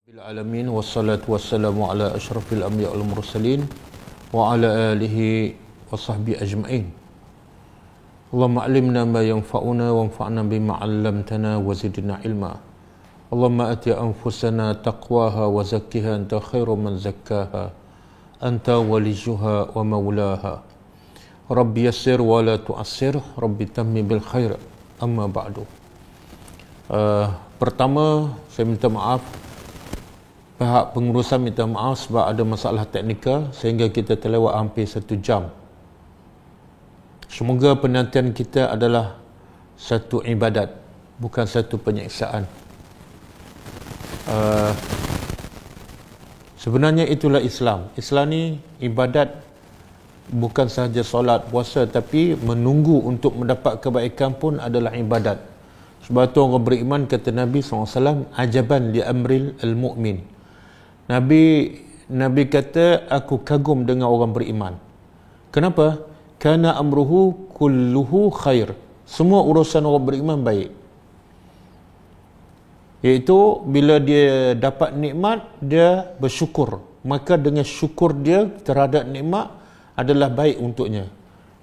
Alamin wassalatu wassalamu ala asyrafil anbiya wal mursalin wa ala alihi wa sahbihi ajma'in. Allahumma alimna ma yanfa'una wanfa'na bima 'allamtana wa zidna ilma. Allahumma ati anfusana taqwaha wa zakkiha anta khairu man zakkaha anta waliyuha wa maulaha. Rabbi yassir wa la tu'assir, Rabbi tammi bil khair. Amma ba'du. Pertama, saya minta maaf, pihak pengurusan minta maaf sebab ada masalah teknikal sehingga kita terlewat hampir 1 jam. Semoga penantian kita adalah satu ibadat, bukan satu penyiksaan. Sebenarnya itulah Islam. Islam ni ibadat, bukan sahaja solat, puasa, tapi menunggu untuk mendapat kebaikan pun adalah ibadat. Sebab tu orang beriman, kata Nabi SAW, ajaban li amril al-mu'min. Nabi kata, aku kagum dengan orang beriman. Kenapa? Kana amruhu kulluhu khair. Semua urusan orang beriman baik. Iaitu bila dia dapat nikmat, dia bersyukur. Maka dengan syukur dia terhadap nikmat adalah baik untuknya.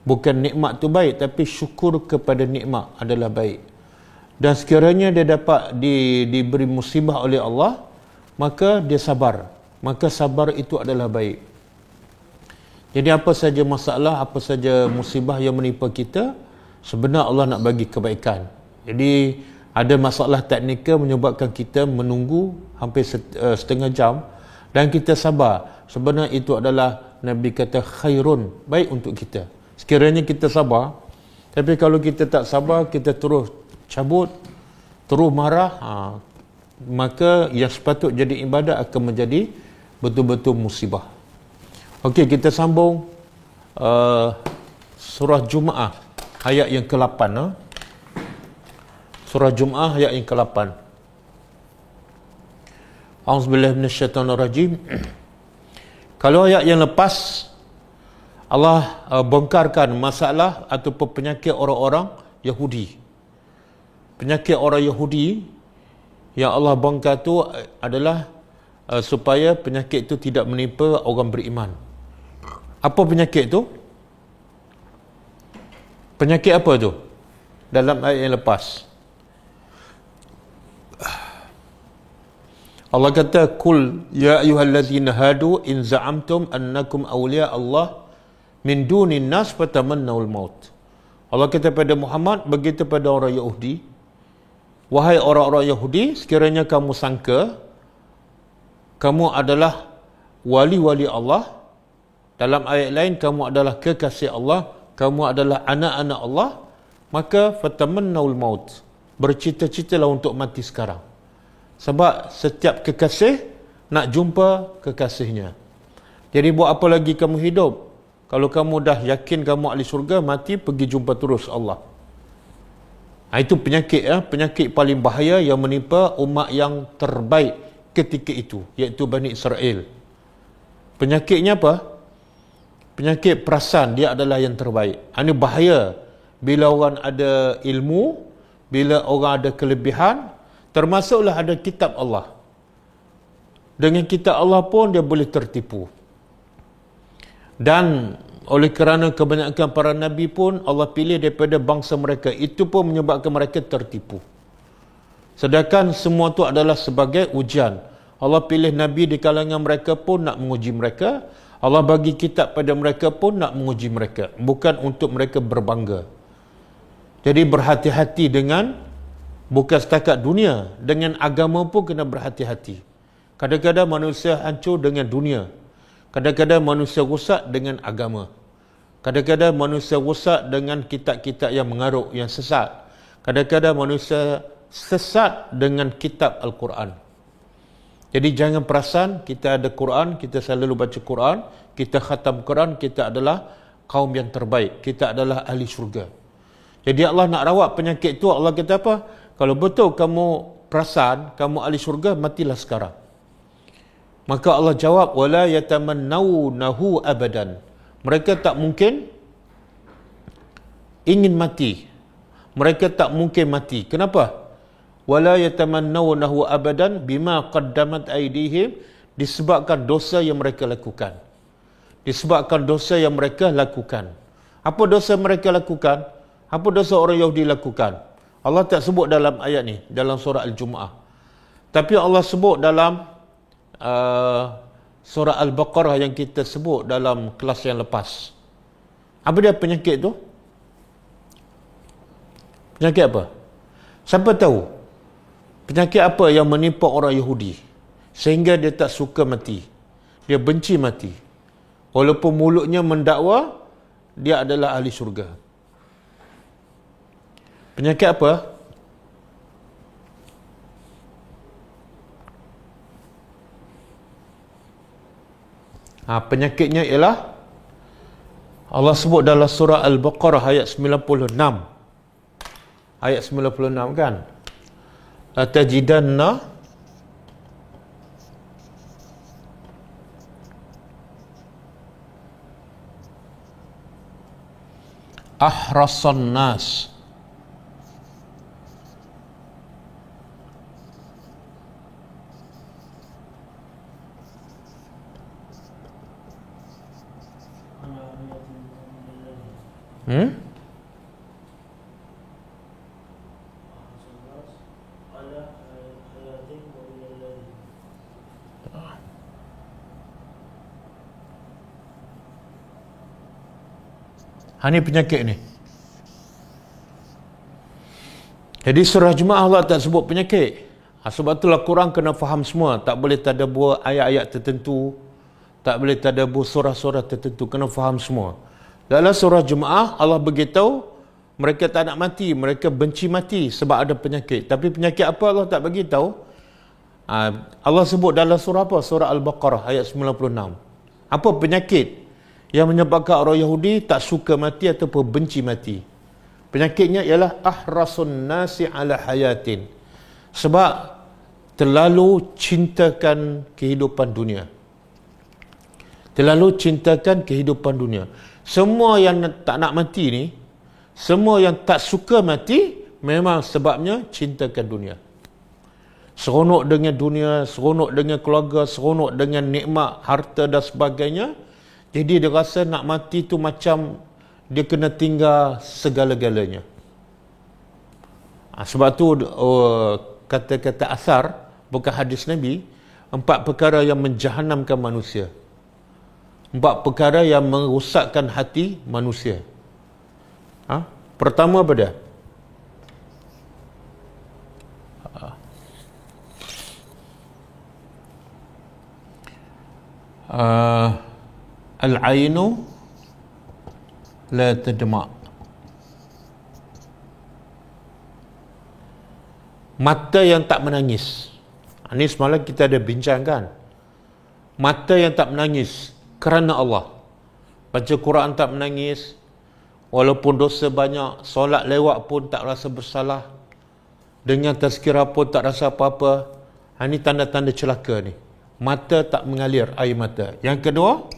Bukan nikmat tu baik, tapi syukur kepada nikmat adalah baik. Dan sekiranya dia dapat diberi musibah oleh Allah, maka dia sabar. Maka sabar itu adalah baik. Jadi apa saja masalah, apa saja musibah yang menimpa kita, sebenarnya Allah nak bagi kebaikan. Jadi ada masalah teknikal menyebabkan kita menunggu hampir setengah jam dan kita sabar. Sebenarnya itu adalah, Nabi kata, khairun, baik untuk kita. Sekiranya kita sabar. Tapi kalau kita tak sabar, kita terus cabut, terus marah, maka yang sepatut jadi ibadat akan menjadi betul-betul musibah. Okey, kita sambung surah Jumaah ayat yang ke-8. Surah Jumaah ayat yang ke-8. A'udzubillahi minasyaitonirrajim. Kalau ayat yang lepas Allah bongkarkan masalah ataupun penyakit orang-orang Yahudi. Penyakit orang Yahudi yang Allah bongkar tu adalah supaya penyakit itu tidak menimpa orang beriman. Apa penyakit tu? Penyakit apa tu? Dalam ayat yang lepas Allah kata, kul ya ayyuhallazina hadu in za'amtum annakum awliya Allah min dunin nas fatamannawul maut. Allah kata pada Muhammad, begitu pada orang Yahudi, wahai orang-orang Yahudi, sekiranya kamu sangka kamu adalah wali-wali Allah, dalam ayat lain kamu adalah kekasih Allah, kamu adalah anak-anak Allah, maka fatamannawul maut, bercita-citalah untuk mati sekarang. Sebab setiap kekasih nak jumpa kekasihnya. Jadi buat apa lagi kamu hidup? Kalau kamu dah yakin kamu ahli syurga, mati pergi jumpa terus Allah. Itu penyakit, penyakit paling bahaya yang menimpa umat yang terbaik ketika itu, iaitu Bani Israel. Penyakitnya apa? Penyakit perasan dia adalah yang terbaik. Ini bahaya bila orang ada ilmu, bila orang ada kelebihan, termasuklah ada kitab Allah. Dengan kitab Allah pun dia boleh tertipu. Dan oleh kerana kebanyakan para nabi pun Allah pilih daripada bangsa mereka, itu pun menyebabkan mereka tertipu. Sedangkan semua itu adalah sebagai ujian. Allah pilih nabi di kalangan mereka pun nak menguji mereka. Allah bagi kitab pada mereka pun nak menguji mereka, bukan untuk mereka berbangga. Jadi berhati-hati dengan, bukan setakat dunia, dengan agama pun kena berhati-hati. Kadang-kadang manusia hancur dengan dunia. Kadang-kadang manusia rosak dengan agama. Kadang-kadang manusia rosak dengan kitab-kitab yang mengarut, yang sesat. Kadang-kadang manusia sesat dengan kitab Al-Quran. Jadi jangan perasan kita ada Quran, kita selalu baca Quran, kita khatam Quran, kita adalah kaum yang terbaik, kita adalah ahli syurga. Jadi Allah nak rawat penyakit tu. Allah kata apa? Kalau betul kamu perasan kamu ahli syurga, matilah sekarang. Maka Allah jawab, wala yatamannawnahu abadan. Mereka tak mungkin ingin mati. Mereka tak mungkin mati. Kenapa? wala yatamannawnahu abadan bima qaddamat aydihim, disebabkan dosa yang mereka lakukan. Disebabkan dosa yang mereka lakukan. Apa dosa mereka lakukan? Apa dosa orang Yahudi lakukan? Allah tak sebut dalam ayat ni, dalam surah Al-Jumu'ah. Tapi Allah sebut dalam surah Al-Baqarah yang kita sebut dalam kelas yang lepas. Apa dia penyakit tu? Penyakit apa? Siapa tahu? Penyakit apa yang menimpa orang Yahudi sehingga dia tak suka mati, dia benci mati, walaupun mulutnya mendakwa dia adalah ahli syurga. Penyakit apa? Penyakitnya ialah Allah sebut dalam surah Al-Baqarah ayat 96. Ayat 96 kan? Atajidanna ahrasan nas Ini penyakit ni. Jadi surah Jumaat Allah tak sebut penyakit. Sebab itulah korang kena faham semua. Tak boleh tadabbur ayat-ayat tertentu, tak boleh tadabbur surah-surah tertentu. Kena faham semua. Dalam surah Jumaat Allah beritahu mereka tak nak mati, mereka benci mati sebab ada penyakit. Tapi penyakit apa Allah tak bagi tahu. Allah sebut dalam surah apa? Surah Al-Baqarah ayat 96. Apa penyakit yang menyebabkan orang Yahudi tak suka mati ataupun benci mati? Penyakitnya ialah ahrasun nasi ala hayatin. Sebab terlalu cintakan kehidupan dunia. Terlalu cintakan kehidupan dunia. Semua yang tak nak mati ni, semua yang tak suka mati, memang sebabnya cintakan dunia. Seronok dengan dunia, seronok dengan keluarga, seronok dengan nikmat, harta dan sebagainya. Jadi dia rasa nak mati tu macam dia kena tinggal segala-galanya. Sebab tu kata-kata asar, bukan hadis Nabi, 4 perkara yang menjahanamkan manusia. 4 perkara yang merosakkan hati manusia. Pertama apa dia? Al-ainu la tadma'. Mata yang tak menangis. Ini semalam kita ada bincang kan. Mata yang tak menangis kerana Allah. Baca Quran tak menangis, walaupun dosa banyak, solat lewat pun tak rasa bersalah, dengan tazkirah pun tak rasa apa-apa. Ini tanda-tanda celaka ni. Mata tak mengalir air mata. Yang kedua,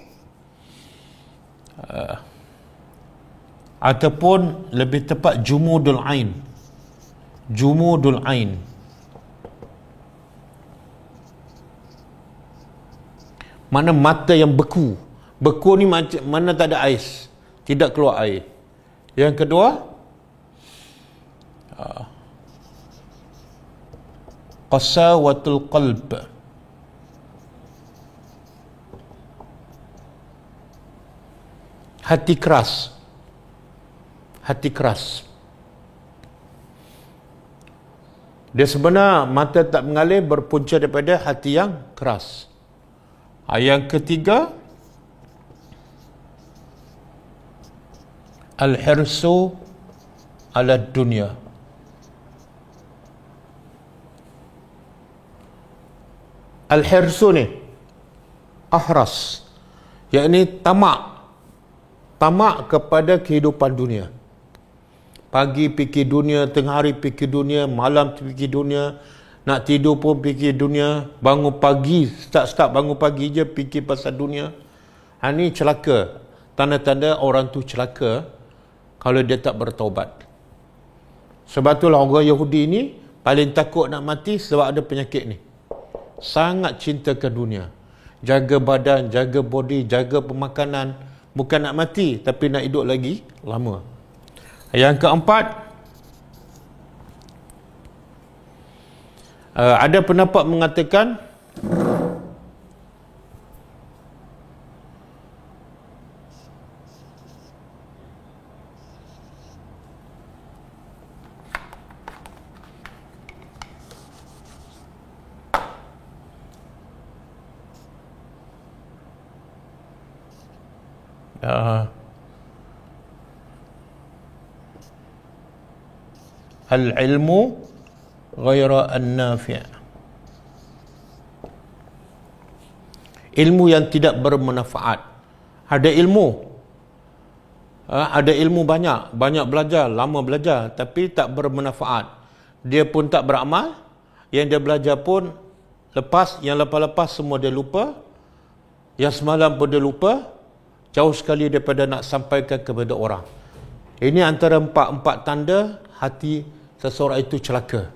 ataupun lebih tepat jumudul ain. Jumudul ain. Mana mata yang beku. Beku ni mana tak ada ais, tidak keluar air. Yang kedua, qasawatul qalb. Hati keras. Hati keras. Dia sebenarnya mata tak mengalir berpunca daripada hati yang keras. Yang ketiga, al-hirsu ala dunia. Al-hirsu ni ahras, yakni tamak. Tamak kepada kehidupan dunia. Pagi fikir dunia, tengah hari fikir dunia, malam fikir dunia, nak tidur pun fikir dunia, bangun pagi, start bangun pagi je fikir pasal dunia. Ini celaka. Tanda-tanda orang tu celaka kalau dia tak bertaubat. Sebab itulah orang Yahudi ni paling takut nak mati sebab ada penyakit ni. Sangat cintakan dunia. Jaga badan, jaga body, jaga pemakanan. Bukan nak mati, tapi nak hidup lagi lama. Yang keempat, ada pendapat mengatakan al-ilmu ghaira an-nafi'. Ilmu yang tidak bermanfaat. Ada ilmu banyak belajar, lama belajar, tapi tak bermanfaat. Dia pun tak beramal. Yang dia belajar pun lepas, yang lepas-lepas semua dia lupa. Yang semalam pun dia lupa. Jauh sekali daripada nak sampaikan kepada orang. Ini antara empat tanda hati seseorang itu celaka.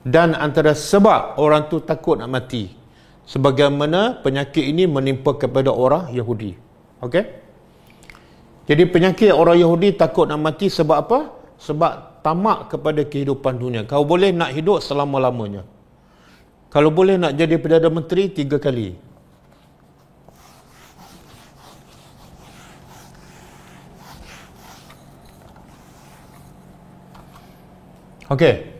Dan antara sebab orang tu takut nak mati, sebagaimana penyakit ini menimpa kepada orang Yahudi. Okey? Jadi penyakit orang Yahudi takut nak mati sebab apa? Sebab tamak kepada kehidupan dunia. Kalau boleh nak hidup selama-lamanya. Kalau boleh nak jadi Perdana Menteri 3 kali. Okey.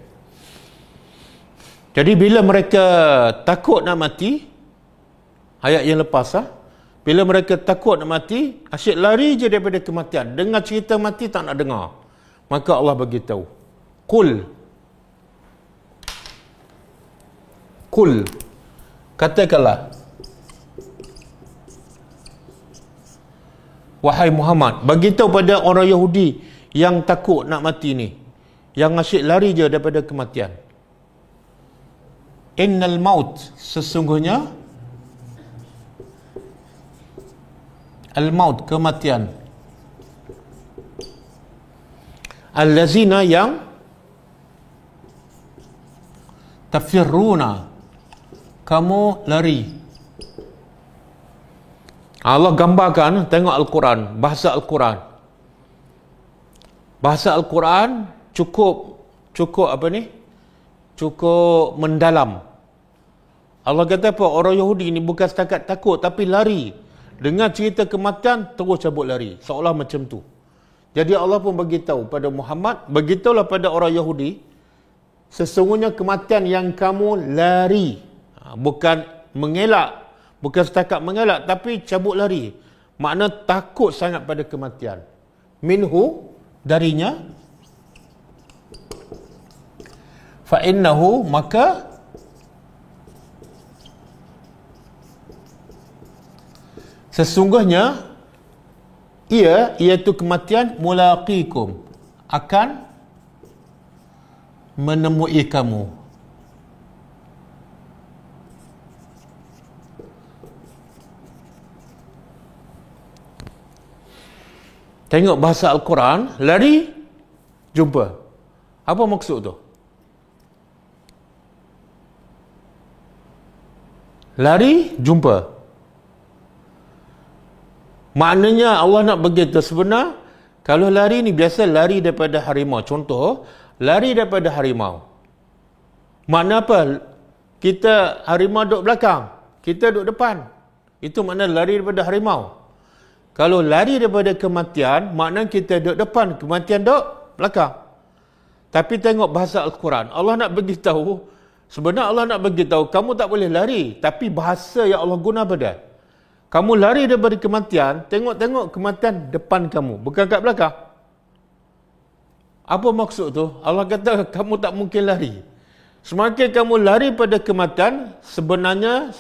Jadi bila mereka takut nak mati, ayat yang lepas bila mereka takut nak mati, asyik lari je daripada kematian. Dengar cerita mati tak nak dengar. Maka Allah beritahu, Qul, katakanlah, wahai Muhammad, beritahu pada orang Yahudi yang takut nak mati ni, yang asyik lari je daripada kematian. Innal maut, sesungguhnya al-maut, kematian, allazina, yang tafirruna, kamu lari. Allah gambarkan, tengok Al-Quran, bahasa Al-Quran. Bahasa Al-Quran cukup apa ni? Cukup mendalam. Allah kata apa? Orang Yahudi ni bukan setakat takut, tapi lari. Dengar cerita kematian, terus cabut lari. Seolah macam tu. Jadi Allah pun beritahu pada Muhammad, beritahulah pada orang Yahudi, sesungguhnya kematian yang kamu lari. Bukan mengelak. Bukan setakat mengelak, tapi cabut lari. Makna takut sangat pada kematian. Minhu, darinya. Fa'innahu, maka sesungguhnya iaitu kematian, mulaqikum, akan menemui kamu. Tengok bahasa Al-Quran, lari, jumpa. Apa maksud tu? Lari, jumpa. Maknanya Allah nak begitu. Sebenar, kalau lari ni biasa lari daripada harimau. Contoh, lari daripada harimau. Makna apa? Kita, harimau duduk belakang, kita duduk depan. Itu makna lari daripada harimau. Kalau lari daripada kematian, makna kita duduk depan, kematian duduk belakang. Tapi tengok bahasa Al-Quran, Allah nak beritahu, sebenarnya Allah nak beritahu, kamu tak boleh lari. Tapi bahasa yang Allah guna pada, kamu lari daripada kematian, tengok-tengok kematian depan kamu, bukan kat belakang. Apa maksud tu? Allah kata kamu tak mungkin lari. Semakin kamu lari pada kematian, sebenarnya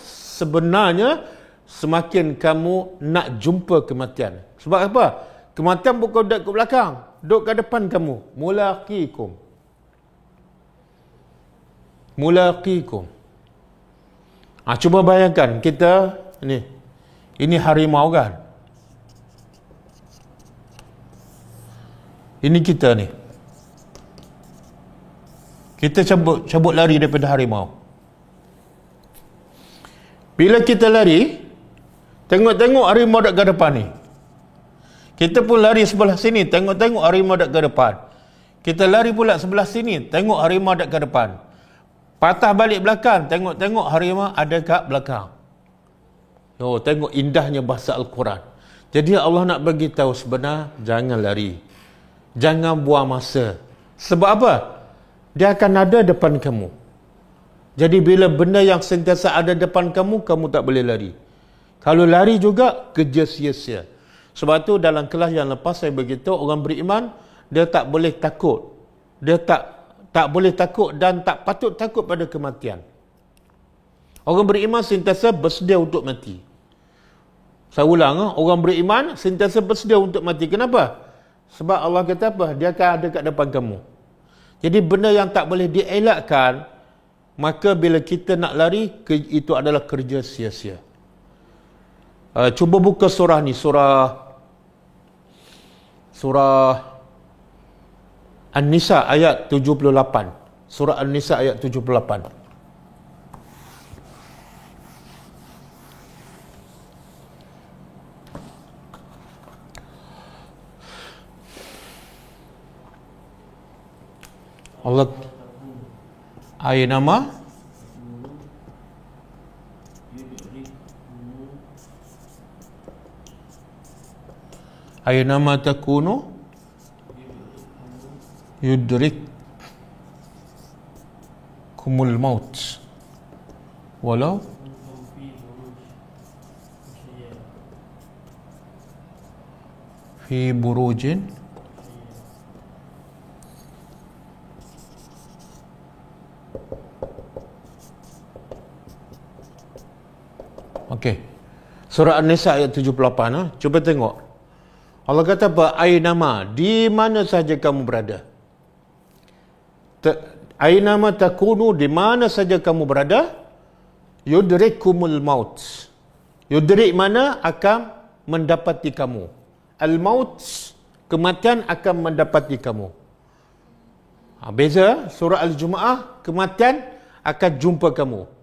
semakin kamu nak jumpa kematian. Sebab apa? Kematian bukan duduk ke belakang, duduk kat depan kamu. Mulaqikum. Cuba bayangkan kita ni. Ini harimau kan? Ini kita ni. Kita cabut lari daripada harimau. Bila kita lari, tengok-tengok harimau dekat depan ni. Kita pun lari sebelah sini, tengok-tengok harimau dekat depan. Kita lari pula sebelah sini, tengok harimau dekat depan. Patah balik belakang, tengok-tengok harimau ada kat belakang. Oh, tengok indahnya bahasa Al-Quran. Jadi Allah nak bagi tahu sebenar, jangan lari. Jangan buang masa. Sebab apa? Dia akan ada depan kamu. Jadi bila benda yang sentiasa ada depan kamu, kamu tak boleh lari. Kalau lari juga, kerja sia-sia. Sebab tu dalam kelas yang lepas saya beritahu, orang beriman, dia tak boleh takut. Dia tak boleh takut dan tak patut takut pada kematian. Orang beriman sentiasa bersedia untuk mati. Saya ulang, orang beriman sentiasa bersedia untuk mati. Kenapa? Sebab Allah kata apa? Dia akan ada kat depan kamu. Jadi benda yang tak boleh dielakkan, maka bila kita nak lari, itu adalah kerja sia-sia. Cuba buka surah ni, surah An-Nisa ayat 78. Surah An-Nisa ayat 78. Allah ayat nama takunu yudrik kumul maut walau fi burujin Okey. Surah An-Nisa ayat 78. Cuba tengok. Allah kata apa? Aynama, di mana saja kamu berada. Aynama takunu, di mana saja kamu berada. Yudrikumul maut. Yudrik mana akan mendapati kamu. Al-maut, kematian akan mendapati kamu. Beza surah Al-Jumu'ah, kematian akan jumpa kamu.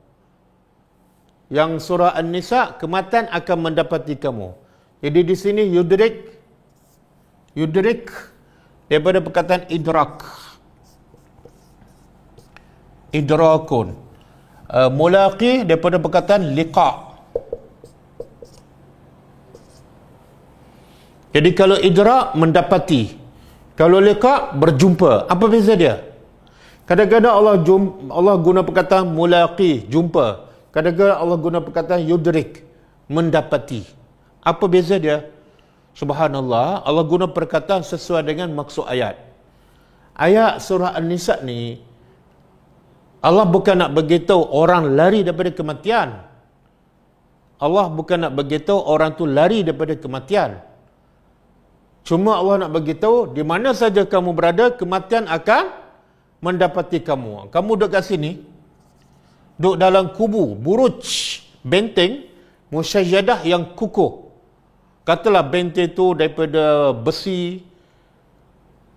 Yang surah An-Nisa, kematian akan mendapati kamu. Jadi di sini yudrik daripada perkataan idrakun. Mulaqi daripada perkataan liqa. Jadi kalau idrak, mendapati. Kalau liqa, berjumpa. Apa beza dia? Kadang-kadang Allah guna perkataan mulaqi, jumpa. Kadang-kadang Allah guna perkataan yudrik, mendapati. Apa beza dia? Subhanallah, Allah guna perkataan sesuai dengan maksud ayat. Ayat surah An-Nisa ni, Allah bukan nak beritahu orang lari daripada kematian. Allah bukan nak beritahu orang tu lari daripada kematian. Cuma Allah nak beritahu, di mana saja kamu berada, kematian akan mendapati kamu. Kamu duduk kat sini, duduk dalam kubu, buruj, benteng, musyayyadah yang kukuh. Katalah benteng tu daripada besi,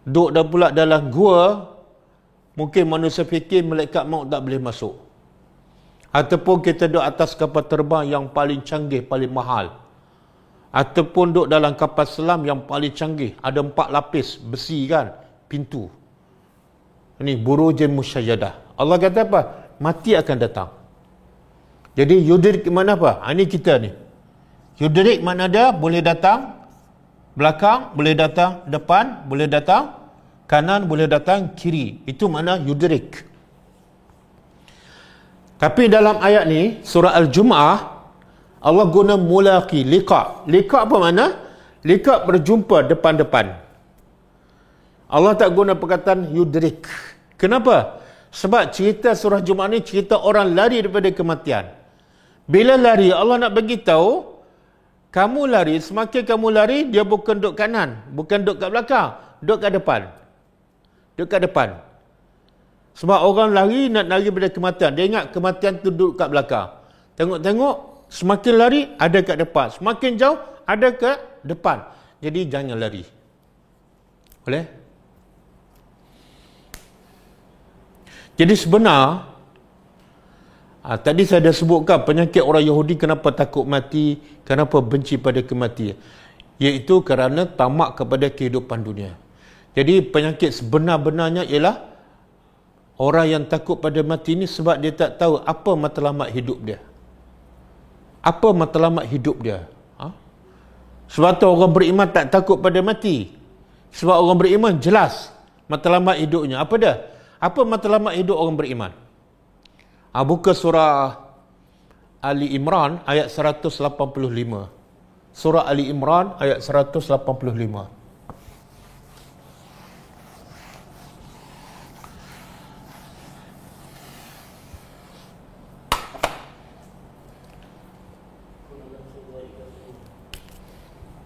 duduk dah pula dalam gua, mungkin manusia fikir malaikat maut tak boleh masuk. Ataupun kita duduk atas kapal terbang yang paling canggih, paling mahal. Ataupun duduk dalam kapal selam yang paling canggih, ada 4 lapis besi kan, pintu. Ini burujin musyayyadah. Allah kata apa? Mati akan datang. Jadi yudrik mana apa? Ini kita ni. Yudrik mana dia? Boleh datang belakang, boleh datang depan, boleh datang kanan, boleh datang kiri. Itu makna yudrik. Tapi dalam ayat ni, surah Al-Jumu'ah, Allah guna mulaqi, liqa. Liqa apa makna? Liqa berjumpa depan-depan. Allah tak guna perkataan yudrik. Kenapa? Sebab cerita surah Jumaat ni cerita orang lari daripada kematian. Bila lari, Allah nak bagi tahu, kamu lari, semakin kamu lari, dia bukan duduk kanan, bukan duduk kat belakang, duduk kat depan. Duduk kat depan. Sebab orang lari nak lari daripada kematian. Dia ingat kematian tu duduk kat belakang. Tengok-tengok, semakin lari, ada kat depan. Semakin jauh, ada kat depan. Jadi jangan lari. Boleh? Jadi sebenar, tadi saya dah sebutkan penyakit orang Yahudi kenapa takut mati, kenapa benci pada kematian, iaitu kerana tamak kepada kehidupan dunia. Jadi penyakit sebenar-benarnya ialah orang yang takut pada mati ini sebab dia tak tahu apa matlamat hidup dia. Apa matlamat hidup dia. Sebab tu orang beriman tak takut pada mati. Sebab orang beriman jelas matlamat hidupnya. Apa dia? Apa matlamat hidup orang beriman? Buka surah Ali Imran ayat 185. Surah Ali Imran ayat 185.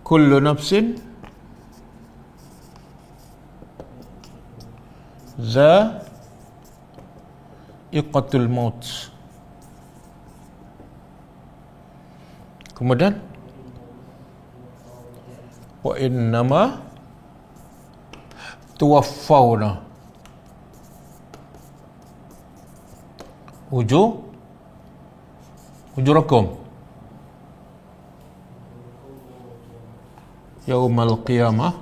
Kullu nafsin za'iqatul maut. Kemudian wa innama tuwaffawna ujurakum yaumal qiyamah.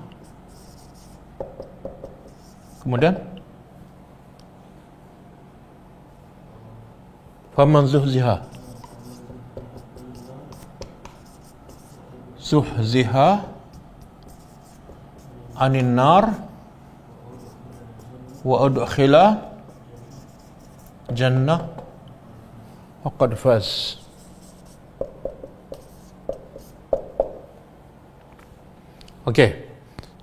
Kemudian faman zuhziha anin nar wa udkhila jannah faqad faz. Okey,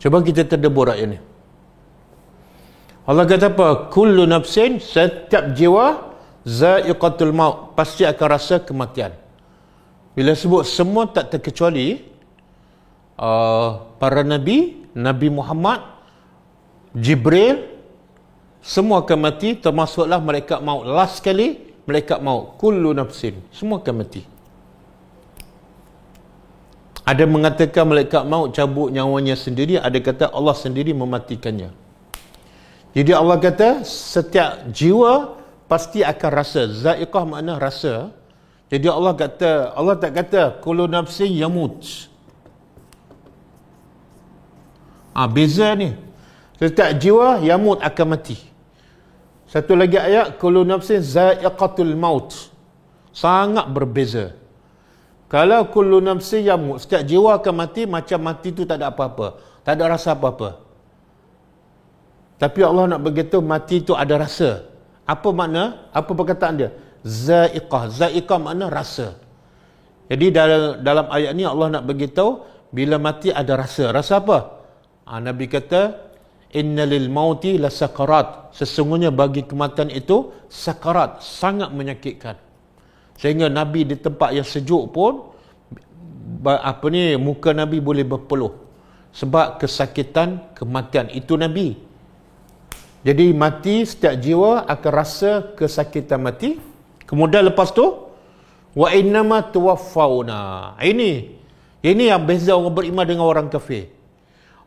cuba kita tadabbur ayat ini. Allah kata apa? Kullu nafsin, setiap jiwa, za'iqatul maut, pasti akan rasa kematian. Bila sebut semua tak terkecuali para nabi, Nabi Muhammad, Jibril, semua akan mati, termasuklah malaikat maut. Last sekali, malaikat maut. Kullu nafsin, semua akan mati. Ada mengatakan malaikat maut cabut nyawanya sendiri, ada kata Allah sendiri mematikannya. Jadi Allah kata setiap jiwa pasti akan rasa. Za'iqah makna rasa. Jadi Allah tak kata kullu nafsin yamut. Beza ni. Setiap jiwa yamut akan mati. Satu lagi ayat kullu nafsin za'iqatul maut. Sangat berbeza. Kalau kullu nafsin yamut, setiap jiwa akan mati, macam mati tu tak ada apa-apa, tak ada rasa apa-apa. Tapi Allah nak beritahu mati tu ada rasa. Apa makna? Apa perkataan dia? Za'iqah. Za'iqah makna rasa. Jadi dalam ayat ni Allah nak beritahu bila mati ada rasa. Rasa apa? Nabi kata innalil mauti lasakarat. Sesungguhnya bagi kematian itu sakarat, sangat menyakitkan. Sehingga Nabi di tempat yang sejuk pun muka Nabi boleh berpeluh sebab kesakitan kematian. Itu Nabi. Jadi mati, setiap jiwa akan rasa kesakitan mati. Kemudian lepas tu wa innama tuwaffawna. Ini yang beza orang beriman dengan orang kafir.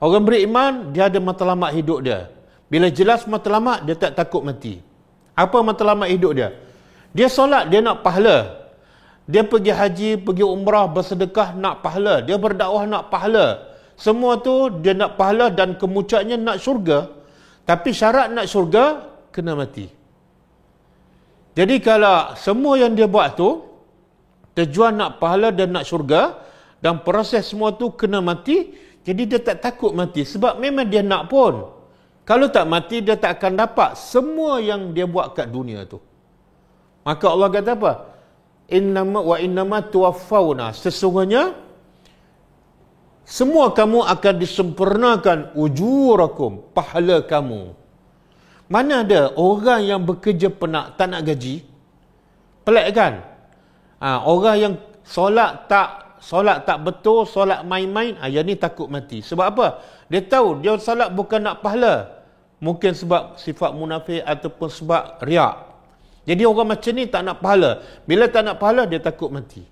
Orang beriman dia ada matlamat hidup dia. Bila jelas matlamat, dia tak takut mati. Apa matlamat hidup dia? Dia solat, dia nak pahala. Dia pergi haji, pergi umrah, bersedekah, nak pahala. Dia berdakwah, nak pahala. Semua tu dia nak pahala dan kemuncaknya nak syurga. Tapi syarat nak syurga, kena mati. Jadi kalau semua yang dia buat tu, tujuan nak pahala dan nak syurga, dan proses semua tu kena mati, jadi dia tak takut mati. Sebab memang dia nak pun. Kalau tak mati, dia tak akan dapat semua yang dia buat kat dunia tu. Maka Allah kata apa? Innama tuwaffawna. Sesungguhnya semua kamu akan disempurnakan ujurakum, pahala kamu. Mana ada orang yang bekerja penat tak nak gaji? Pelik kan? Orang yang solat tak betul, solat main-main, yang ni takut mati. Sebab apa? Dia tahu dia solat bukan nak pahala. Mungkin sebab sifat munafik ataupun sebab riak. Jadi orang macam ni tak nak pahala. Bila tak nak pahala, dia takut mati.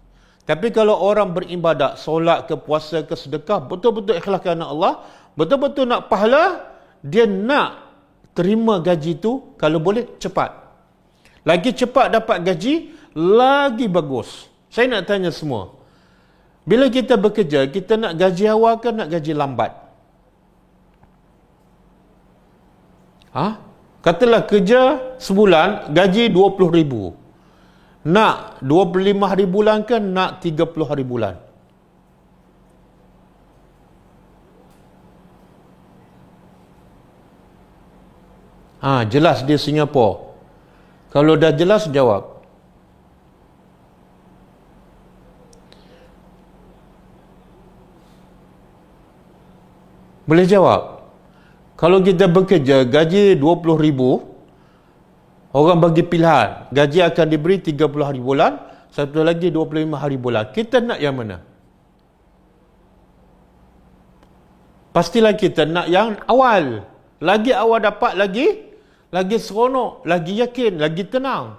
Tapi kalau orang beribadat, solat ke puasa ke sedekah, betul-betul ikhlas kerana Allah, betul-betul nak pahala, dia nak terima gaji tu kalau boleh cepat. Lagi cepat dapat gaji, lagi bagus. Saya nak tanya semua. Bila kita bekerja, kita nak gaji awal ke nak gaji lambat? Katalah kerja sebulan, gaji 20,000. Nak 25 hari bulan ke nak 30 hari bulan? Jelas dia Singapura. Kalau dah jelas, jawab. Boleh jawab? Kalau kita bekerja, gaji 20,000, orang bagi pilihan. Gaji akan diberi 30 hari bulan, satu lagi 25 hari bulan. Kita nak yang mana? Pastilah kita nak yang awal. Lagi awal dapat, lagi seronok, lagi yakin, lagi tenang.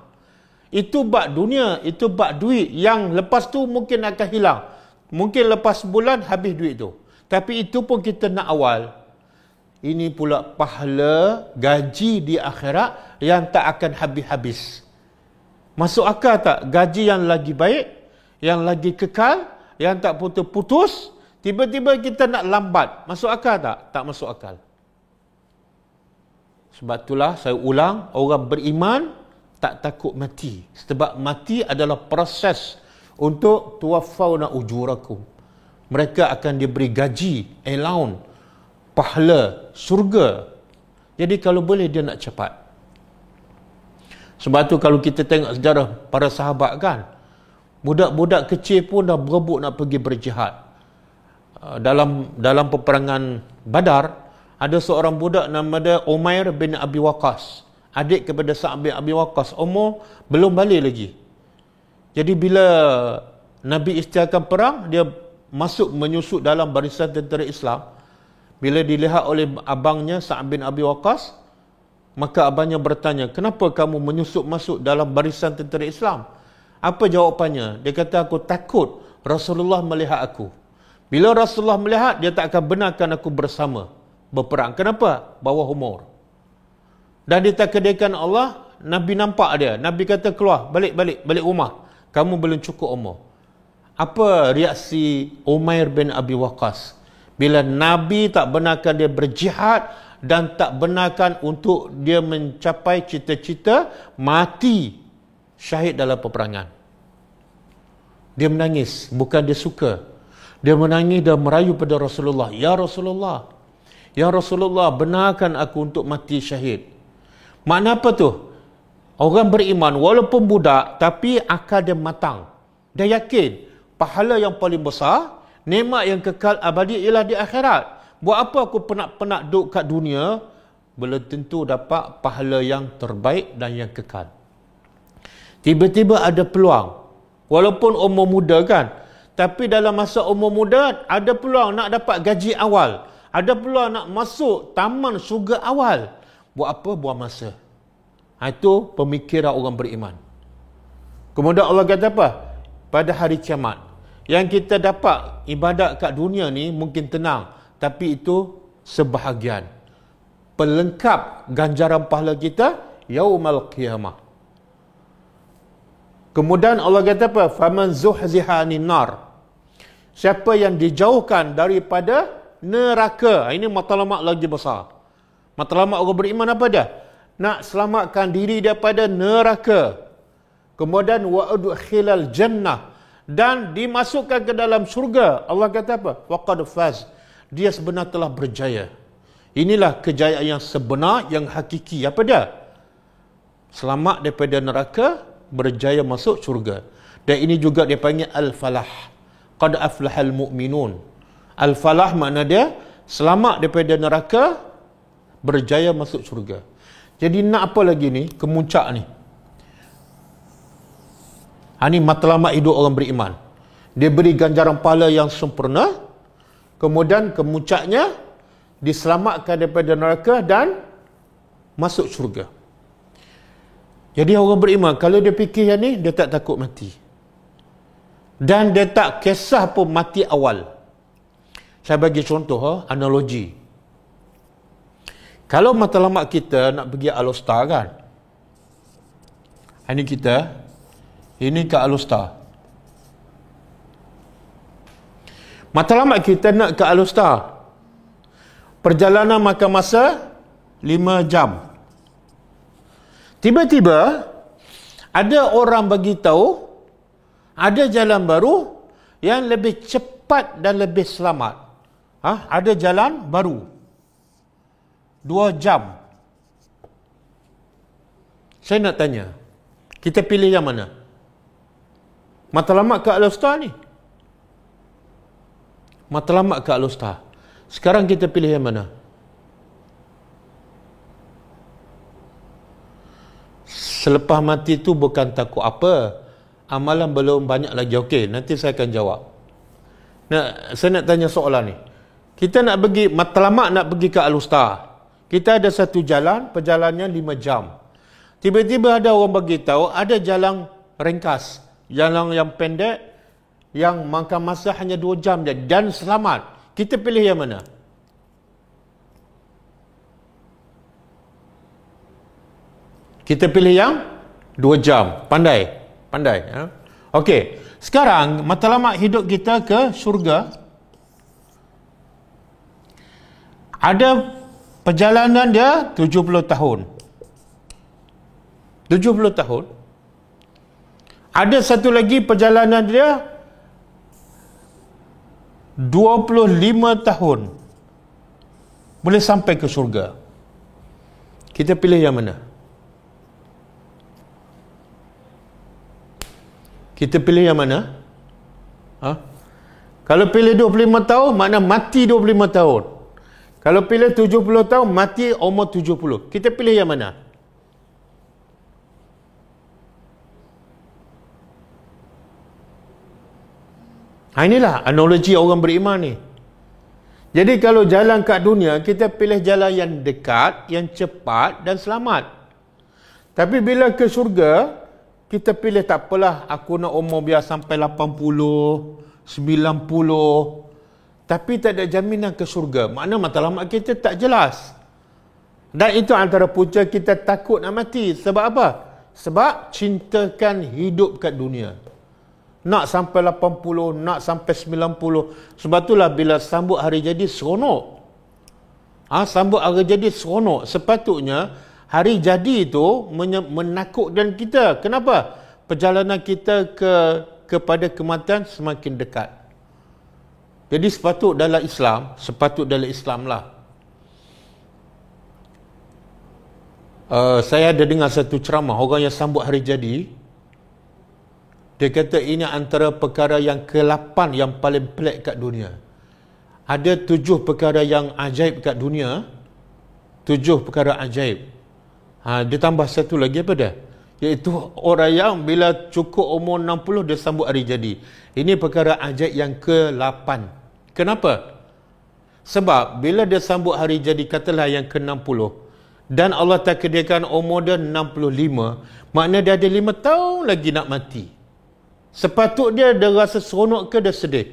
Itu bab dunia, itu bab duit yang lepas tu mungkin akan hilang. Mungkin lepas sebulan habis duit tu. Tapi itu pun kita nak awal. Ini pula pahala gaji di akhirat yang tak akan habis-habis. Masuk akal tak? Gaji yang lagi baik, yang lagi kekal, yang tak putus-putus, tiba-tiba kita nak lambat. Masuk akal tak? Tak masuk akal. Sebab itulah saya ulang, orang beriman tak takut mati. Sebab mati adalah proses untuk tuwaffawna ujurakum. Mereka akan diberi gaji, allowance, pahala, surga. Jadi kalau boleh dia nak cepat. Sebab tu kalau kita tengok sejarah para sahabat kan, budak-budak kecil pun dah berebut nak pergi berjihad. Dalam peperangan Badar, ada seorang budak nama dia Umair bin Abi Waqqas, adik kepada Sa'ad bin Abi Waqqas. Umur belum balik lagi. Jadi bila Nabi isytiharkan perang, dia menyusut dalam barisan tentera Islam. Bila dilihat oleh abangnya Sa'ad bin Abi Waqqas, maka abangnya bertanya, kenapa kamu menyusup masuk dalam barisan tentera Islam? Apa jawapannya? Dia kata, aku takut Rasulullah melihat aku. Bila Rasulullah melihat, dia tak akan benarkan aku bersama berperang. Kenapa? Bawah umur. Dan ditakdirkan Allah, Nabi nampak dia. Nabi kata, keluar, balik rumah. Kamu belum cukup umur. Apa reaksi Umair bin Abi Waqqas? Bila Nabi tak benarkan dia berjihad dan tak benarkan untuk dia mencapai cita-cita mati syahid dalam peperangan. Dia menangis, bukan dia suka. Dia menangis dan merayu pada Rasulullah. Ya Rasulullah, ya Rasulullah, benarkan aku untuk mati syahid. Makna apa tu? Orang beriman, walaupun budak, tapi akal dia matang. Dia yakin, pahala yang paling besar, nikmat yang kekal abadi ialah di akhirat. Buat apa aku penat-penat duduk kat dunia, belum tentu dapat pahala yang terbaik dan yang kekal. Tiba-tiba ada peluang. Walaupun umur muda kan, tapi dalam masa umur muda, ada peluang nak dapat gaji awal. Ada peluang nak masuk taman syurga awal. Buat apa? Buang masa. Itu pemikiran orang beriman. Kemudian Allah kata apa? Pada hari kiamat, yang kita dapat ibadat kat dunia ni mungkin tenang, tapi itu sebahagian. Pelengkap ganjaran pahala kita yaumal qiyamah. Kemudian Allah kata apa? Faman zuhziha 'anil nar. Siapa yang dijauhkan daripada neraka. Ini matlamat lagi besar. Matlamat orang beriman apa dia? Nak selamatkan diri daripada neraka. Kemudian wa udkhilal jannah, dan dimasukkan ke dalam syurga. Allah kata apa? Waqad faz. Dia sebenarnya telah berjaya. Inilah kejayaan yang sebenar, yang hakiki. Apa dia? Selamat daripada neraka, berjaya masuk syurga. Dan ini juga dipanggil al-falah. Qad aflahal mu'minun. Al-falah makna dia selamat daripada neraka, berjaya masuk syurga. Jadi nak apa lagi ni? Kemuncak ni. Ini matlamat hidup orang beriman. Dia beri ganjaran pahala yang sempurna. Kemudian kemuncaknya diselamatkan daripada neraka dan masuk syurga. Jadi orang beriman, kalau dia fikir yang ni, dia tak takut mati. Dan dia tak kisah pun mati awal. Saya bagi contoh, analogi. Kalau matlamat kita nak pergi Al-Usta kan, ini kita, ini ke Al-Usta. Matlamat kita nak ke Al-Usta, perjalanan makan masa 5 jam. Tiba-tiba ada orang bagi tahu ada jalan baru yang lebih cepat dan lebih selamat. Ada jalan baru 2 jam. Saya nak tanya, kita pilih yang mana? Matlamat ke Al-Usta ni? Matlamat ke Al-Usta. Sekarang kita pilih yang mana? Selepas mati tu bukan takut apa. Amalan belum banyak lagi. Okey, nanti saya akan jawab. Saya nak tanya soalan ni. Kita nak pergi, matlamat nak pergi ke Al-Usta. Kita ada satu jalan, perjalanannya 5 jam. Tiba-tiba ada orang bagi tahu ada jalan ringkas, jalan yang pendek, yang makan masa hanya 2 jam je dan selamat. Kita pilih yang mana? Kita pilih yang 2 jam. Pandai. Ya? Okey. Sekarang matlamat hidup kita ke syurga. Ada perjalanan dia 70 tahun. 70 tahun. Ada satu lagi perjalanan dia 25 tahun. Boleh sampai ke syurga. Kita pilih yang mana? Kita pilih yang mana? Kalau pilih 25 tahun, makna mati 25 tahun. Kalau pilih 70 tahun, mati umur 70. Kita pilih yang mana? Inilah analogi orang beriman ni. Jadi kalau jalan kat dunia, kita pilih jalan yang dekat, yang cepat dan selamat. Tapi bila ke syurga, kita pilih tak apalah, aku nak umur biar sampai 80, 90. Tapi tak ada jaminan ke syurga. Makna matlamat kita tak jelas. Dan itu antara punca kita takut nak mati. Sebab apa? Sebab cintakan hidup kat dunia. Nak sampai 80, nak sampai 90. Sebab itulah bila sambut hari jadi seronok. Sambut hari jadi seronok. Sepatutnya hari jadi itu menakutkan kita. Kenapa? Perjalanan kita kepada kematian semakin dekat. Jadi sepatut dalam Islam lah. Saya ada dengar satu ceramah orang yang sambut hari jadi. Dia kata ini antara perkara yang ke-8 yang paling pelik kat dunia. Ada 7 perkara yang ajaib kat dunia. 7 perkara ajaib. Dia tambah satu lagi apa dah? Iaitu orang yang bila cukup umur 60 dia sambut hari jadi. Ini perkara ajaib yang ke-8. Kenapa? Sebab bila dia sambut hari jadi, katalah yang ke-60, dan Allah takdirkan umur dia 65, maknanya dia ada 5 tahun lagi nak mati. Sepatut dia rasa seronok ke dia sedih?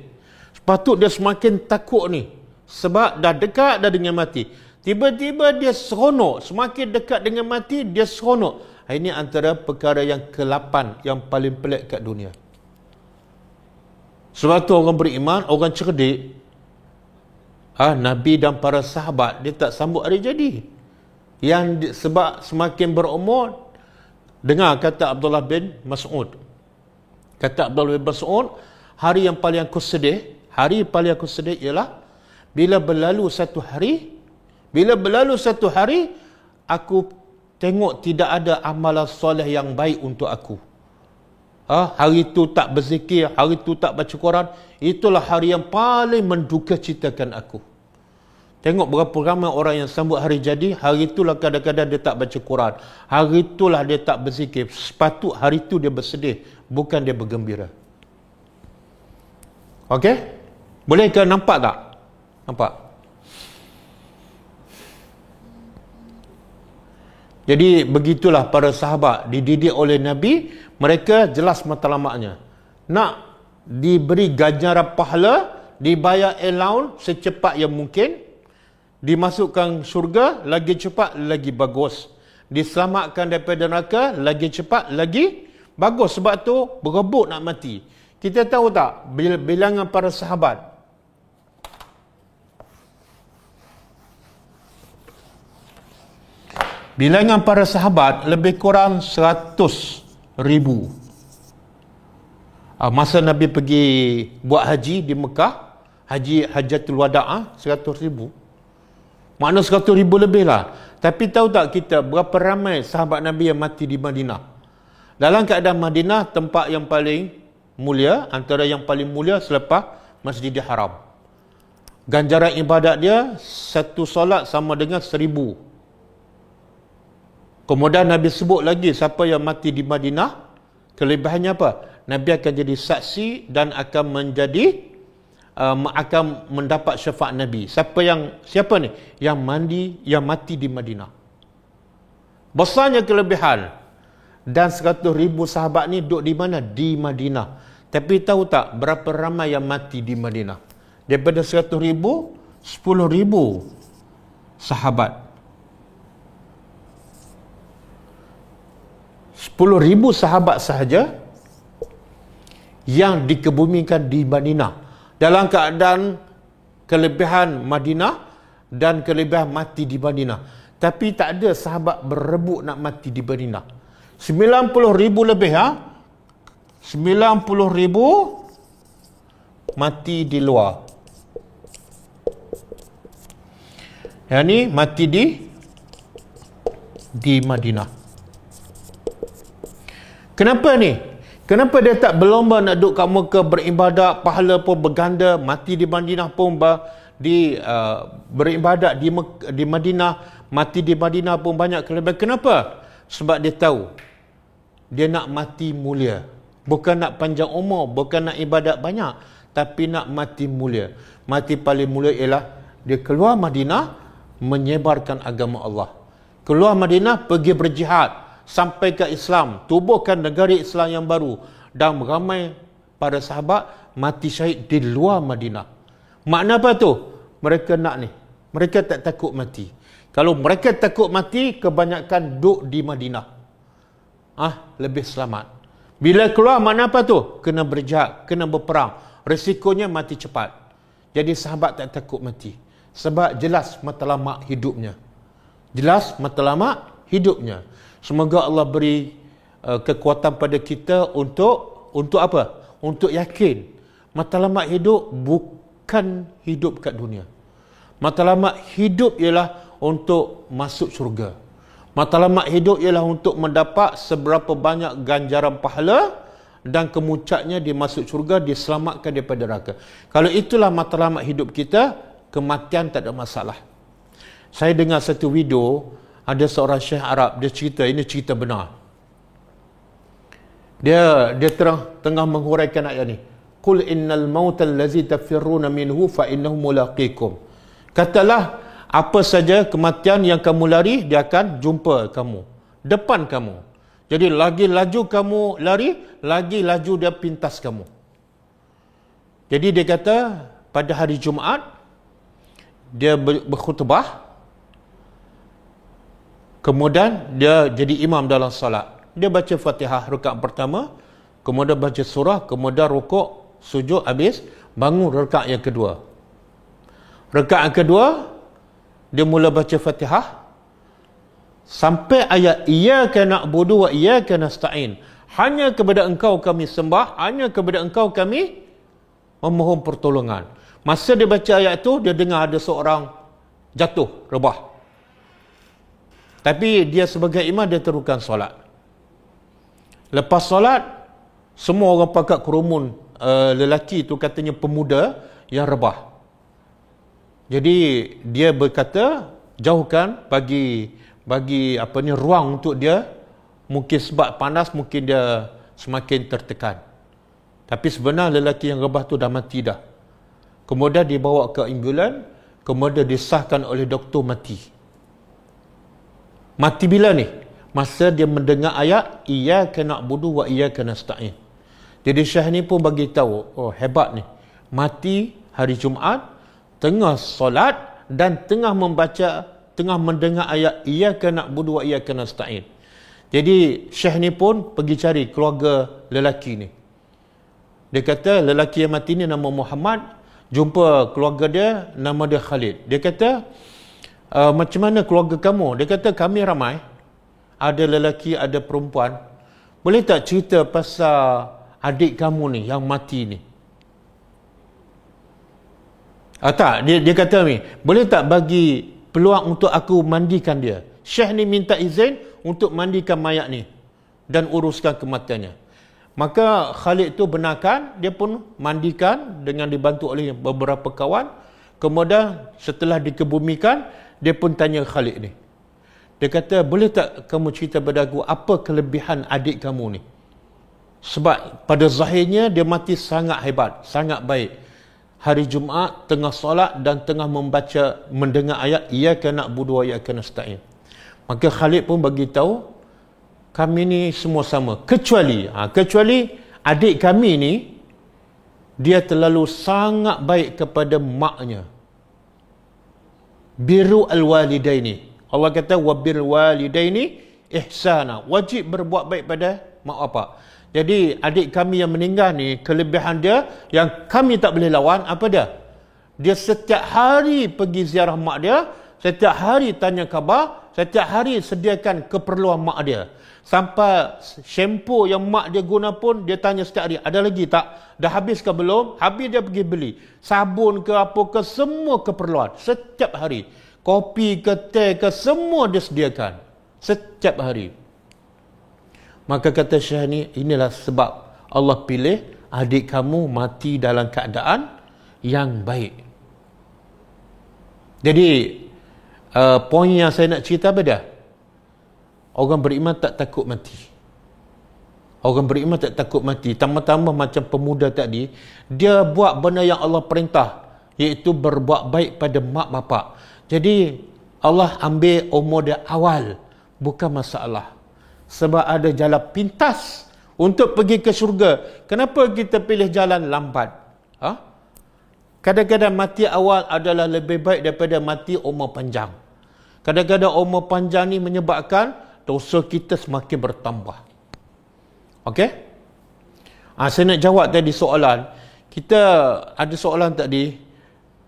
Sepatut dia semakin takut ni. Sebab dah dekat dah dengan mati. Tiba-tiba dia seronok. Semakin dekat dengan mati, dia seronok. Ini antara perkara yang ke-8 yang paling pelik kat dunia. Sebab tu orang beriman, orang cerdik, Nabi dan para sahabat, dia tak sambut hari jadi. Sebab semakin berumur, dengar kata Abdullah bin Mas'ud. Kata Abdullah bin Mas'ud, hari paling aku sedih ialah bila berlalu satu hari, aku tengok tidak ada amalan soleh yang baik untuk aku. Hari itu tak berzikir, hari itu tak baca Quran, itulah hari yang paling mendukacitakan aku. Tengok berapa ramai orang yang sambut hari jadi, hari itulah kadang-kadang dia tak baca Quran, hari itulah dia tak berzikir. Sepatut hari itu dia bersedih, bukan dia bergembira. Okey? Boleh ke nampak tak? Nampak? Jadi begitulah para sahabat dididik oleh Nabi, mereka jelas matlamatnya. Nak diberi ganjaran pahala, dibayar allowance secepat yang mungkin, dimasukkan syurga lagi cepat lagi bagus, diselamatkan daripada neraka lagi cepat lagi bagus. Sebab tu berebut nak mati. Kita tahu tak bilangan para sahabat? Bilangan para sahabat lebih kurang 100,000. Masa Nabi pergi buat haji di Mekah, Hajatul Wada', 100,000. Makna 100,000 lebih lah. Tapi tahu tak kita berapa ramai sahabat Nabi yang mati di Madinah? Dalam keadaan Madinah, tempat yang paling mulia, antara yang paling mulia selepas Masjidil Haram. Ganjaran ibadat dia, satu solat sama dengan 1000. Kemudian Nabi sebut lagi siapa yang mati di Madinah, kelebihannya apa? Nabi akan jadi saksi dan akan mendapat syafaat Nabi. Siapa ni? Yang mati di Madinah. Besarnya kelebihan. Dan 100,000 sahabat ni duduk di mana? Di Madinah. Tapi tahu tak berapa ramai yang mati di Madinah? Daripada 100,000, 10,000 sahabat. 10,000 sahabat sahaja yang dikebumikan di Madinah dalam keadaan kelebihan Madinah dan kelebihan mati di Madinah. Tapi tak ada sahabat berebut nak mati di Madinah. 90,000 lebih 90,000 mati di luar. Yang ni mati di Madinah. Kenapa ni? Kenapa dia tak berlomba nak duduk kat Mekah beribadat, pahala pun berganda, mati di Madinah pun beribadat di Madinah, mati di Madinah pun banyak kelebihan. Kenapa? Sebab dia tahu dia nak mati mulia. Bukan nak panjang umur, bukan nak ibadat banyak, tapi nak mati mulia. Mati paling mulia ialah dia keluar Madinah menyebarkan agama Allah. Keluar Madinah pergi berjihad sampai ke Islam, tubuhkan negara Islam yang baru, dan ramai para sahabat mati syahid di luar Madinah. Makna apa tu? Mereka nak ni. Mereka tak takut mati. Kalau mereka takut mati, kebanyakan duduk di Madinah. Lebih selamat. Bila keluar, makna apa tu? Kena berjihad, kena berperang. Resikonya mati cepat. Jadi sahabat tak takut mati. Sebab jelas matlamat hidupnya. Jelas matlamat hidupnya. Semoga Allah beri kekuatan pada kita untuk apa? Untuk yakin matlamat hidup bukan hidup kat dunia. Matlamat hidup ialah untuk masuk syurga. Matlamat hidup ialah untuk mendapat seberapa banyak ganjaran pahala dan kemuncaknya dia masuk syurga, diselamatkan daripada neraka. Kalau itulah matlamat hidup kita, kematian tak ada masalah. Saya dengar satu video, ada seorang syekh Arab, dia cerita, ini cerita benar. Dia tengah menghuraikan ayat ni. Qul innal mautal ladzi tafirruna minhu fa innahu mulaqikum. Katalah, apa saja kematian yang kamu lari, dia akan jumpa kamu, depan kamu. Jadi lagi laju kamu lari, lagi laju dia pintas kamu. Jadi dia kata pada hari Jumaat dia berkhutbah. Kemudian dia jadi imam dalam salat. Dia baca Fatihah rakaat pertama, kemudian baca surah, kemudian rukuk, sujud, habis bangun rakaat yang kedua. Rakaat kedua dia mula baca Fatihah sampai ayat iyyaka na'budu wa iyyaka nasta'in. Hanya kepada engkau kami sembah, hanya kepada engkau kami memohon pertolongan. Masa dia baca ayat itu, dia dengar ada seorang jatuh, rebah. Tapi dia sebagai imam, dia teruskan solat. Lepas solat, semua orang pakat kerumun lelaki itu, katanya pemuda yang rebah. Jadi dia berkata, jauhkan, bagi ruang untuk dia. Mungkin sebab panas, mungkin dia semakin tertekan. Tapi sebenarnya lelaki yang rebah tu dah mati dah. Kemudian dibawa ke ambulan, kemudian disahkan oleh doktor mati. Mati bila ni? Masa dia mendengar ayat iyyaka na'budu wa iyyaka nasta'in. Jadi Syekh ni pun bagi tahu, oh hebat ni. Mati hari Jumaat, tengah solat, dan tengah mendengar ayat iyyaka na'budu wa iyyaka nasta'in. Jadi Syekh ni pun pergi cari keluarga lelaki ni. Dia kata lelaki yang mati ni nama Muhammad, jumpa keluarga dia nama dia Khalid. Dia kata macam mana keluarga kamu? Dia kata kami ramai, ada lelaki ada perempuan. Boleh tak cerita pasal adik kamu ni yang mati ni? Tak, dia kata ni, boleh tak bagi peluang untuk aku mandikan dia? Syekh ni minta izin untuk mandikan mayat ni dan uruskan kematiannya. Maka Khalid tu benarkan, dia pun mandikan dengan dibantu oleh beberapa kawan. Kemudian setelah dikebumikan, dia pun tanya Khalid ni. Dia kata, boleh tak kamu cerita pada aku apa kelebihan adik kamu ni? Sebab pada zahirnya dia mati sangat hebat, sangat baik. Hari Jumaat, tengah solat dan tengah mendengar ayat iyyaka na'budu wa iyyaka nasta'in. Maka Khalid pun bagi tahu, kami ni semua sama. Kecuali adik kami ni, dia terlalu sangat baik kepada maknya. Birru al-walidaini. Allah kata wabil walidaini ihsana. Wajib berbuat baik pada mak bapak. Jadi adik kami yang meninggal ni, kelebihan dia yang kami tak boleh lawan, apa dia? Dia setiap hari pergi ziarah mak dia, setiap hari tanya khabar, setiap hari sediakan keperluan mak dia. Sampai shampoo yang mak dia guna pun dia tanya setiap hari, ada lagi tak? Dah habis ke belum? Habis dia pergi beli. Sabun ke apa ke, semua keperluan. Setiap hari. Kopi ke teh ke, semua dia sediakan. Setiap hari. Maka kata Syekh ni, inilah sebab Allah pilih adik kamu mati dalam keadaan yang baik. Jadi, poin yang saya nak cerita apa dia? Orang beriman tak takut mati. Orang beriman tak takut mati. Tambah-tambah macam pemuda tadi, dia buat benda yang Allah perintah, iaitu berbuat baik pada mak bapak. Jadi Allah ambil umur dia awal, bukan masalah. Sebab ada jalan pintas untuk pergi ke syurga. Kenapa kita pilih jalan lambat? Kadang-kadang mati awal adalah lebih baik daripada mati umur panjang. Kadang-kadang umur panjang ni menyebabkan dosa kita semakin bertambah. Okey? Saya nak jawab tadi soalan. Kita ada soalan tadi.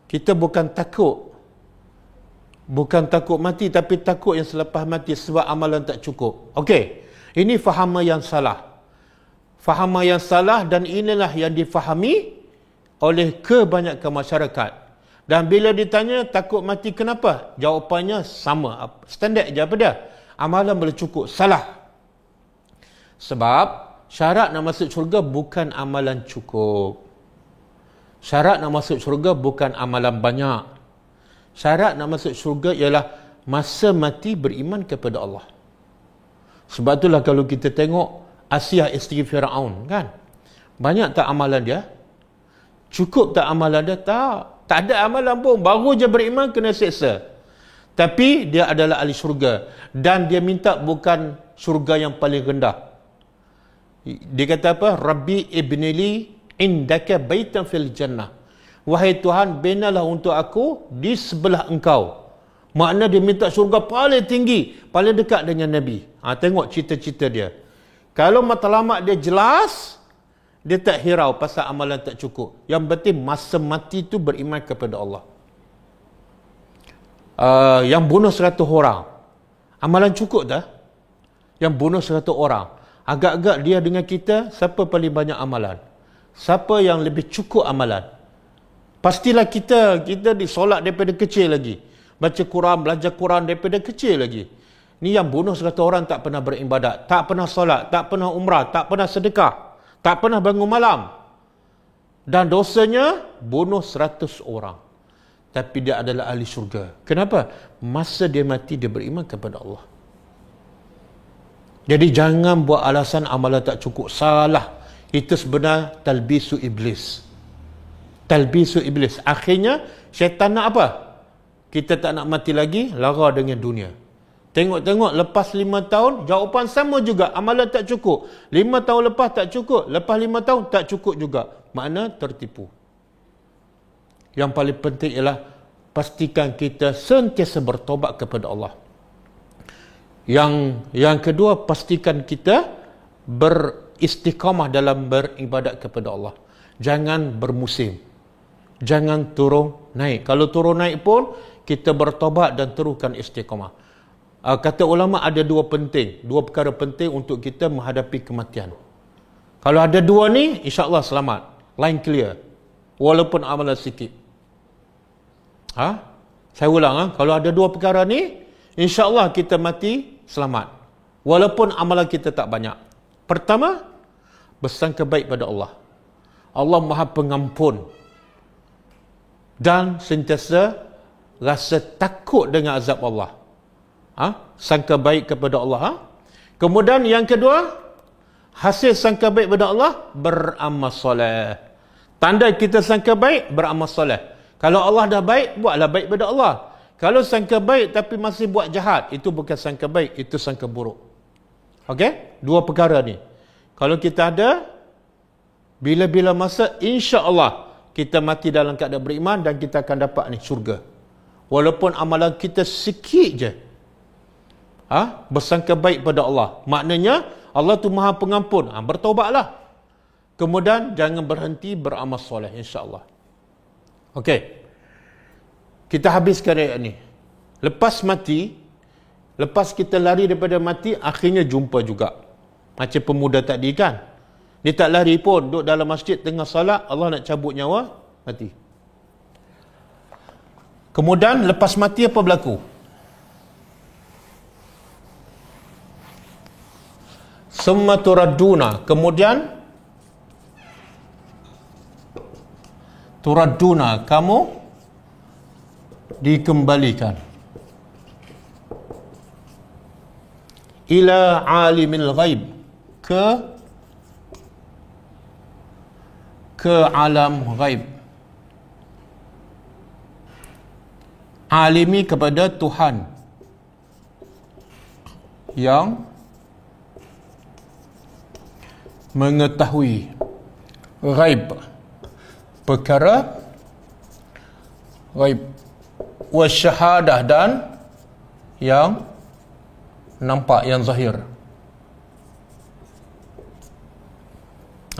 Kita bukan takut mati, tapi takut yang selepas mati sebab amalan tak cukup. Okey. Ini fahaman yang salah. Fahaman yang salah, dan inilah yang difahami oleh kebanyakan masyarakat. Dan bila ditanya takut mati kenapa? Jawapannya sama. Standard je apa dia? Amalan boleh cukup. Salah. Sebab syarat nak masuk syurga bukan amalan cukup. Syarat nak masuk syurga bukan amalan banyak. Syarat nak masuk syurga ialah masa mati beriman kepada Allah. Sebab itulah kalau kita tengok Asiyah isteri Firaun, kan? Banyak tak amalan dia? Cukup tak amalan dia? Tak ada amalan pun. Baru je beriman kena seksa. Tapi dia adalah ahli syurga. Dan dia minta bukan syurga yang paling rendah. Dia kata apa? Rabbi ibnili indaka baitan fil jannah. Wahai Tuhan, binalah untuk aku di sebelah engkau. Makna dia minta syurga paling tinggi, paling dekat dengan Nabi. Tengok cita-cita dia. Kalau matlamat dia jelas, dia tak hirau pasal amalan tak cukup. Yang penting masa mati tu beriman kepada Allah. Yang bunuh 100 orang, amalan cukup tak? Yang bunuh 100 orang, agak-agak dia dengan kita, siapa paling banyak amalan? Siapa yang lebih cukup amalan? Pastilah kita disolat daripada kecil lagi. Baca Quran, belajar Quran daripada kecil lagi. Ni yang bunuh 100 orang tak pernah beribadat, tak pernah solat, tak pernah umrah, tak pernah sedekah, tak pernah bangun malam. Dan dosanya bunuh 100 orang. Tapi dia adalah ahli syurga. Kenapa? Masa dia mati dia beriman kepada Allah. Jadi jangan buat alasan amalan tak cukup. Salah. Itu sebenarnya talbisu iblis. Talbisu iblis. Akhirnya syaitan nak apa? Kita tak nak mati lagi, lara dengan dunia. Tengok-tengok lepas 5 tahun, jawapan sama juga. Amalan tak cukup. 5 tahun lepas tak cukup. Lepas 5 tahun tak cukup juga. Makna tertipu. Yang paling penting ialah pastikan kita sentiasa bertobat kepada Allah. Yang kedua, pastikan kita beristiqamah dalam beribadat kepada Allah. Jangan bermusim. Jangan turun naik. Kalau turun naik pun, kita bertobat dan teruskan istiqamah. Kata ulama ada dua perkara penting untuk kita menghadapi kematian. Kalau ada dua ni, insya-Allah selamat. Line clear. Walaupun amalan sikit. Saya ulang, kalau ada dua perkara ni, insya-Allah kita mati selamat. Walaupun amalan kita tak banyak. Pertama, bersangka baik pada Allah. Allah Maha Pengampun. Dan sentiasa rasa takut dengan azab Allah. Sangka baik kepada Allah. Kemudian yang kedua, hasil sangka baik kepada Allah, beramal soleh. Tanda kita sangka baik, beramal soleh. Kalau Allah dah baik, buatlah baik kepada Allah. Kalau sangka baik tapi masih buat jahat, itu bukan sangka baik, itu sangka buruk. Okey? Dua perkara ni. Kalau kita ada, bila-bila masa, insya-Allah kita mati dalam keadaan beriman dan kita akan dapat ni syurga. Walaupun amalan kita sikit je. Bersangka baik pada Allah. Maknanya Allah tu Maha Pengampun. Bertaubatlah. Kemudian jangan berhenti beramal soleh, insya-Allah. Okey. Kita habiskan ayat ni. Lepas mati, lepas kita lari daripada mati, akhirnya jumpa juga. Macam pemuda tadi kan. Dia tak lari pun, duduk dalam masjid tengah salat, Allah nak cabut nyawa, mati. Kemudian lepas mati apa berlaku? Summa turadduna, kemudian turadduna, kamu dikembalikan ila alimil ghaib, ke alam ghaib. Alimi kepada Tuhan yang mengetahui ghaib, perkara ghaib, wasyahadah, dan yang nampak, yang zahir.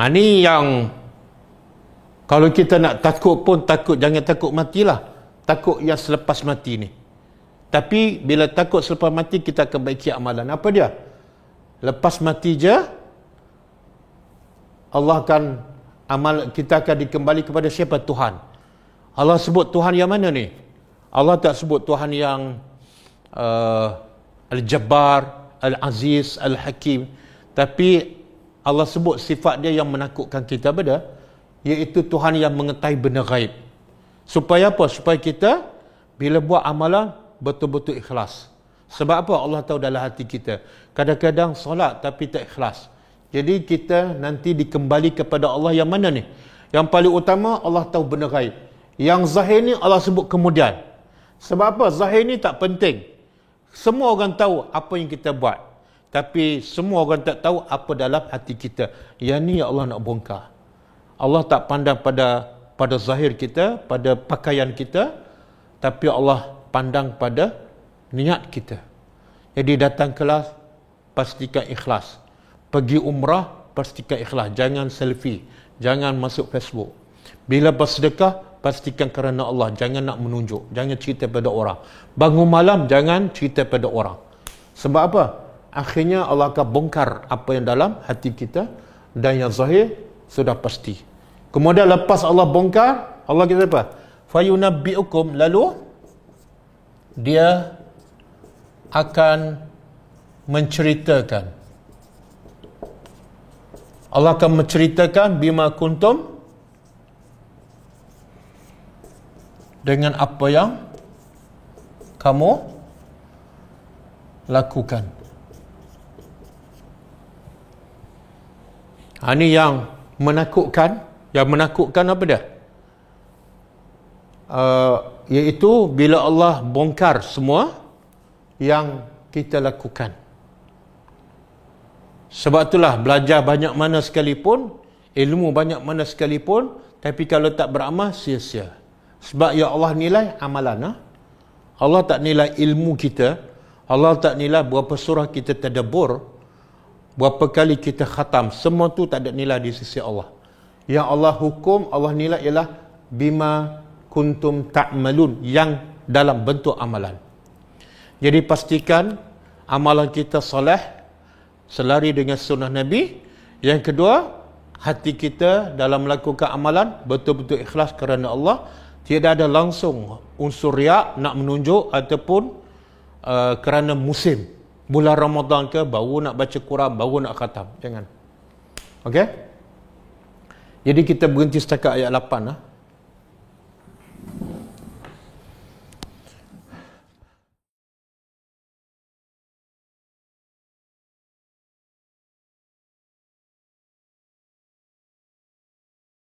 Ini yang kalau kita nak takut pun takut, jangan takut matilah. Takut yang selepas mati ni. Tapi bila takut selepas mati, kita akan baiki amalan. Apa dia? Lepas mati je, Allah akan kita akan dikembali kepada siapa? Tuhan. Allah sebut Tuhan yang mana ni? Allah tak sebut Tuhan yang Al-Jabbar, Al-Aziz, Al-Hakim. Tapi Allah sebut sifat dia yang menakutkan kita pada, iaitu Tuhan yang mengetahui benda ghaib. Supaya apa? Supaya kita bila buat amalan betul-betul ikhlas. Sebab apa? Allah tahu dalam hati kita. Kadang-kadang solat tapi tak ikhlas. Jadi kita nanti dikembali kepada Allah yang mana ni? Yang paling utama, Allah tahu benda ghaib. Yang zahir ni Allah sebut kemudian. Sebab apa? Zahir ni tak penting. Semua orang tahu apa yang kita buat. Tapi semua orang tak tahu apa dalam hati kita. Yang ni Allah nak bongkar. Allah tak pandang pada zahir kita, pada pakaian kita, tapi Allah pandang pada niat kita. Jadi datang kelas, pastikan ikhlas. Pergi umrah, pastikan ikhlas. Jangan selfie, jangan masuk Facebook. Bila bersedekah, pastikan kerana Allah. Jangan nak menunjuk, jangan cerita pada orang. Bangun malam, jangan cerita pada orang. Sebab apa? Akhirnya Allah akan bongkar apa yang dalam hati kita, dan yang zahir sudah pasti. Kemudian lepas Allah bongkar, Allah kata apa? Fayunabbi'ukum, lalu dia akan menceritakan. Allah akan menceritakan bima kuntum, dengan apa yang kamu lakukan. Ini yang menakutkan. Yang menakutkan apa dia? Iaitu bila Allah bongkar semua yang kita lakukan. Sebab itulah belajar banyak mana sekalipun, ilmu banyak mana sekalipun, tapi kalau tak beramal, sia-sia. Sebab ya Allah nilai amalan. Allah tak nilai ilmu kita. Allah tak nilai berapa surah kita tadabbur, berapa kali kita khatam. Semua tu tak ada nilai di sisi Allah. Yang Allah hukum, Allah nilai ialah bima kuntum ta'malun, yang dalam bentuk amalan. Jadi pastikan amalan kita soleh, selari dengan sunnah Nabi. Yang kedua, hati kita dalam melakukan amalan betul-betul ikhlas kerana Allah. Tidak ada langsung unsur riak, nak menunjuk, ataupun kerana musim. Bulan Ramadan ke, baru nak baca Quran, baru nak khatam. Jangan. Okey? Jadi kita berhenti setakat ayat 8.